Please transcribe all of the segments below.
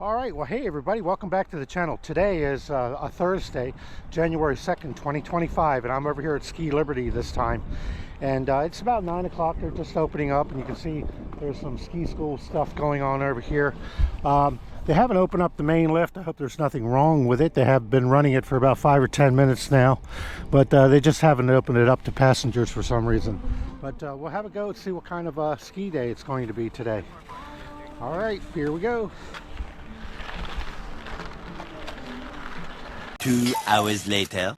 All right, well, hey everybody, welcome back to the channel. Today is a Thursday, January 2nd, 2025, and I'm over here at Ski Liberty this time. And it's about 9 o'clock. They're just opening up, and you can see there's some ski school stuff going on over here. They haven't opened up the main lift. I hope there's nothing wrong with it. They have been running it for about 5 or 10 minutes now, but they just haven't opened it up to passengers for some reason. But we'll have a go and see what kind of ski day it's going to be today. All right, here we go. 2 hours later.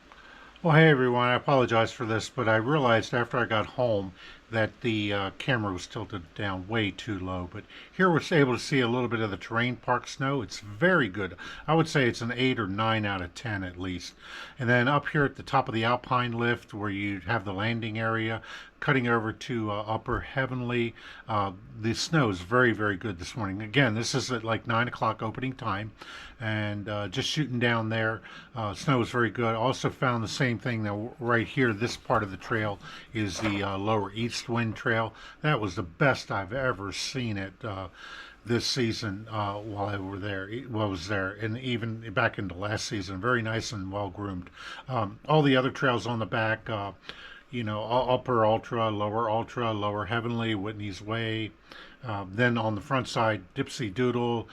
Well, hey everyone, I apologize for this, but I realized after I got home that the camera was tilted down way too low. But here we're able to see a little bit of the terrain park snow. It's very good. I would say it's an 8 or 9 out of 10 at least. And then up here at the top of the Alpine lift where you have the landing area, cutting over to Upper Heavenly, the snow is very, very good this morning. Again, this is at like 9 o'clock opening time, and just shooting down there. Snow is very good. Also found the same thing now right here. This part of the trail is the lower east wind trail. That was the best I've ever seen it this season while I was there, and even back into last season. Very nice and well groomed. All the other trails on the back, you know, Upper Ultra, Lower Heavenly, Whitney's Way. Then on the front side, Dipsy Doodle,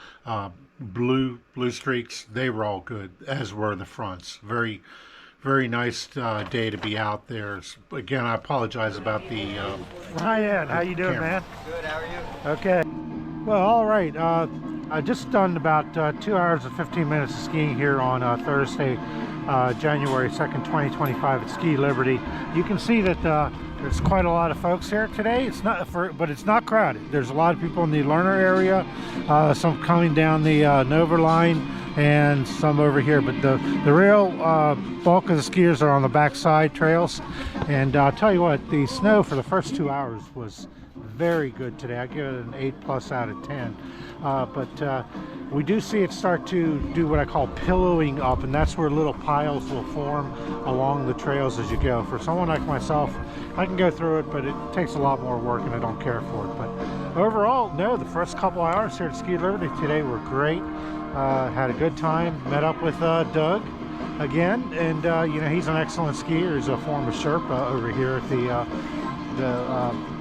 Blue Streaks, they were all good, as were the fronts. Very, very nice day to be out there. Again, I apologize about the Hi Ed, how you doing, camera. man? Good, how are you? Okay. Well, all right. I just done about 2 hours and 15 minutes of skiing here on Thursday, January 2nd, 2025 at Ski Liberty. You can see that there's quite a lot of folks here today. It's not but it's not crowded. There's a lot of people in the learner area, some coming down the Nova line, and some over here. But the real bulk of the skiers are on the backside trails. And I'll tell you what, the snow for the first 2 hours was very good today. I give it an 8+ out of 10. But we do see it start to do what I call pillowing up, and that's where little piles will form along the trails as you go. For someone like myself, I can go through it, but it takes a lot more work and I don't care for it. But overall, no, the first couple hours here at Ski Liberty today were great. Had a good time, met up with Doug again, and you know, he's an excellent skier. He's a former Sherpa over here at the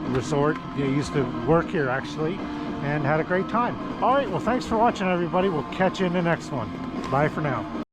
resort. He used to work here actually, and had a great time. All right, well, thanks for watching everybody. We'll catch you in the next one. Bye for now.